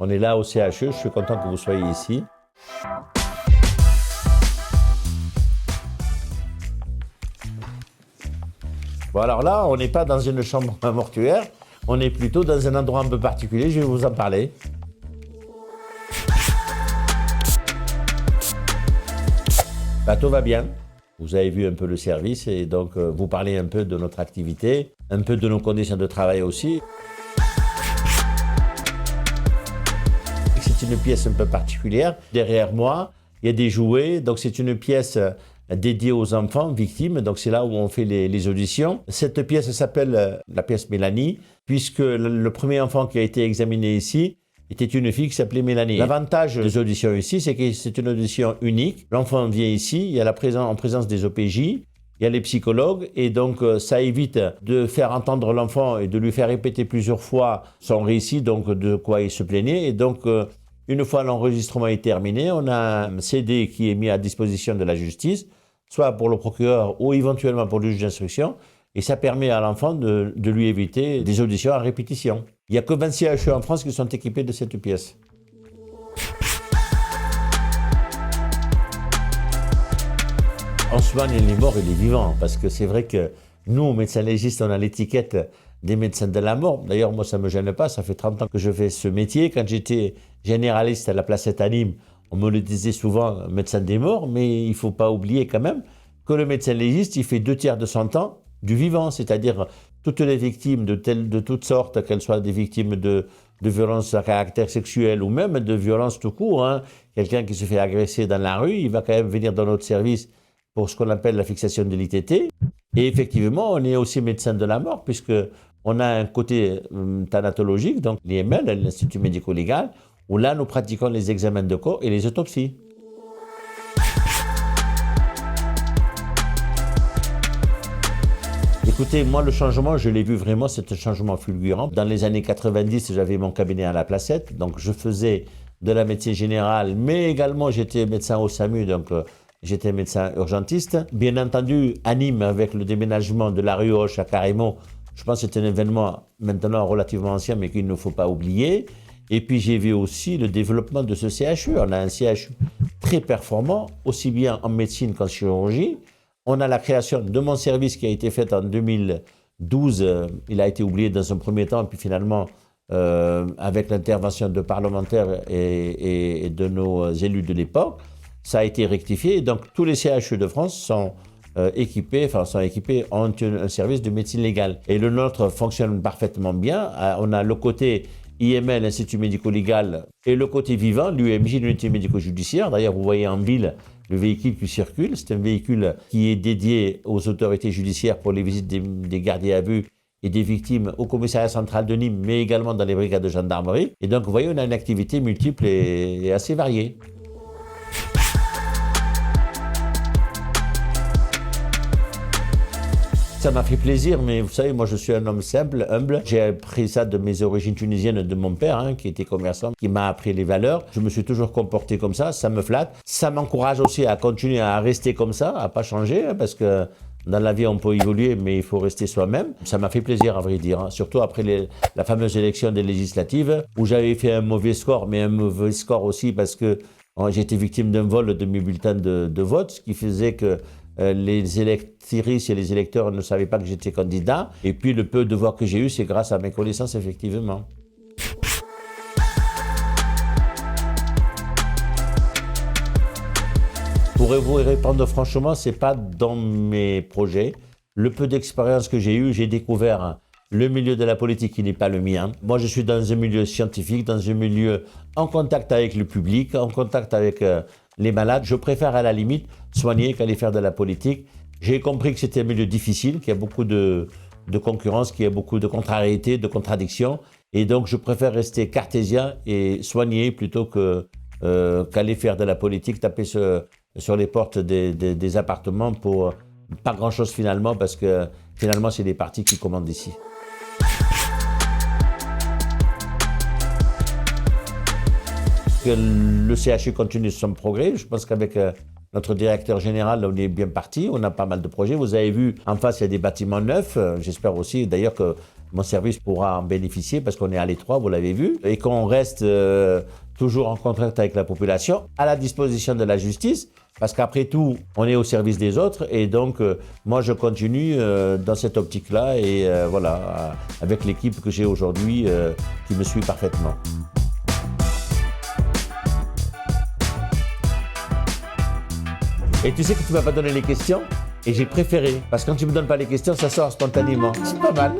On est là au CHE, je suis content que vous soyez ici. Bon, alors là, on n'est pas dans une chambre mortuaire, on est plutôt dans un endroit un peu particulier, je vais vous en parler. Tout va bien. Vous avez vu un peu le service et donc vous parlez un peu de notre activité, un peu de nos conditions de travail aussi. C'est une pièce un peu particulière. Derrière moi, il y a des jouets, donc c'est une pièce dédiée aux enfants victimes, donc c'est là où on fait les auditions. Cette pièce s'appelle la pièce Mélanie, puisque le premier enfant qui a été examiné ici était une fille qui s'appelait Mélanie. L'avantage des auditions ici, c'est que c'est une audition unique. L'enfant vient ici, il y a en présence des OPJ, il y a les psychologues, et donc ça évite de faire entendre l'enfant et de lui faire répéter plusieurs fois son récit, donc de quoi il se plaignait. Et donc, une fois l'enregistrement est terminé, on a un CD qui est mis à disposition de la justice, soit pour le procureur ou éventuellement pour le juge d'instruction, et ça permet à l'enfant de lui éviter des auditions à répétition. Il n'y a que 20 CHE en France qui sont équipés de cette pièce. On soigne les morts et les vivants, parce que c'est vrai que nous, médecins légistes, on a l'étiquette des médecins de la mort. D'ailleurs, moi, ça ne me gêne pas, ça fait 30 ans que je fais ce métier. Quand j'étais généraliste à la Placette à Nîmes, on me le disait souvent, médecin des morts, mais il ne faut pas oublier quand même que le médecin légiste, il fait 2/3 de son temps du vivant, c'est-à-dire toutes les victimes de toutes sortes, qu'elles soient des victimes de violences à caractère sexuel ou même de violences tout court. Hein. Quelqu'un qui se fait agresser dans la rue, il va quand même venir dans notre service pour ce qu'on appelle la fixation de l'ITT. Et effectivement, on est aussi médecin de la mort, puisqu'on a un côté thanatologique, donc l'IML, l'Institut médico-légal, où là, nous pratiquons les examens de corps et les autopsies. Écoutez, moi, le changement, je l'ai vu vraiment, c'est un changement fulgurant. Dans les années 90, j'avais mon cabinet à la Placette, donc je faisais de la médecine générale, mais également j'étais médecin au SAMU, donc j'étais médecin urgentiste. Bien entendu, à Nîmes, avec le déménagement de la rue Hoche à Carrémont, je pense que c'est un événement maintenant relativement ancien, mais qu'il ne faut pas oublier. Et puis j'ai vu aussi le développement de ce CHU. On a un CHU très performant, aussi bien en médecine qu'en chirurgie. On a la création de mon service qui a été faite en 2012. Il a été oublié dans un premier temps, puis finalement, avec l'intervention de parlementaires et de nos élus de l'époque, ça a été rectifié. Donc tous les CHU de France sont équipés, ont un service de médecine légale. Et le nôtre fonctionne parfaitement bien. On a le côté IML, l'Institut médico-légal, et le côté vivant, l'UMJ, l'unité médico-judiciaire. D'ailleurs, vous voyez en ville le véhicule qui circule. C'est un véhicule qui est dédié aux autorités judiciaires pour les visites des gardiens à vue et des victimes au commissariat central de Nîmes, mais également dans les brigades de gendarmerie. Et donc, vous voyez, on a une activité multiple et assez variée. Ça m'a fait plaisir, mais vous savez, moi je suis un homme simple, humble. J'ai appris ça de mes origines tunisiennes, de mon père, qui était commerçant, qui m'a appris les valeurs. Je me suis toujours comporté comme ça me flatte. Ça m'encourage aussi à continuer à rester comme ça, à pas changer, parce que dans la vie on peut évoluer, mais il faut rester soi-même. Ça m'a fait plaisir, à vrai dire, surtout après la fameuse élection des législatives, où j'avais fait un mauvais score, mais un mauvais score aussi parce que j'ai été victime d'un vol de mes bulletins de vote, ce qui faisait que les électrices et les électeurs ne savaient pas que j'étais candidat. Et puis le peu de voix que j'ai eu, c'est grâce à mes connaissances, effectivement. Pour vous répondre franchement, ce n'est pas dans mes projets. Le peu d'expérience que j'ai eu, j'ai découvert le milieu de la politique qui n'est pas le mien. Moi, je suis dans un milieu scientifique, dans un milieu en contact avec le public, en contact avec les malades. Je préfère à la limite soigner qu'aller faire de la politique. J'ai compris que c'était un milieu difficile, qu'il y a beaucoup de concurrence, qu'il y a beaucoup de contrariétés, de contradictions. Et donc, je préfère rester cartésien et soigner plutôt qu'aller faire de la politique, taper sur les portes des appartements pour pas grand-chose finalement, parce que finalement, c'est les partis qui commandent ici. Que le CHU continue son progrès. Je pense qu'avec notre directeur général, on est bien parti. On a pas mal de projets. Vous avez vu, en face, il y a des bâtiments neufs. J'espère aussi, d'ailleurs, que mon service pourra en bénéficier parce qu'on est à l'étroit, vous l'avez vu, et qu'on reste toujours en contact avec la population, à la disposition de la justice, parce qu'après tout, on est au service des autres, et donc moi je continue dans cette optique-là, et voilà, avec l'équipe que j'ai aujourd'hui qui me suit parfaitement. Et tu sais que tu m'as pas donné les questions, et j'ai préféré, parce que quand tu me donnes pas les questions, ça sort spontanément. C'est pas mal.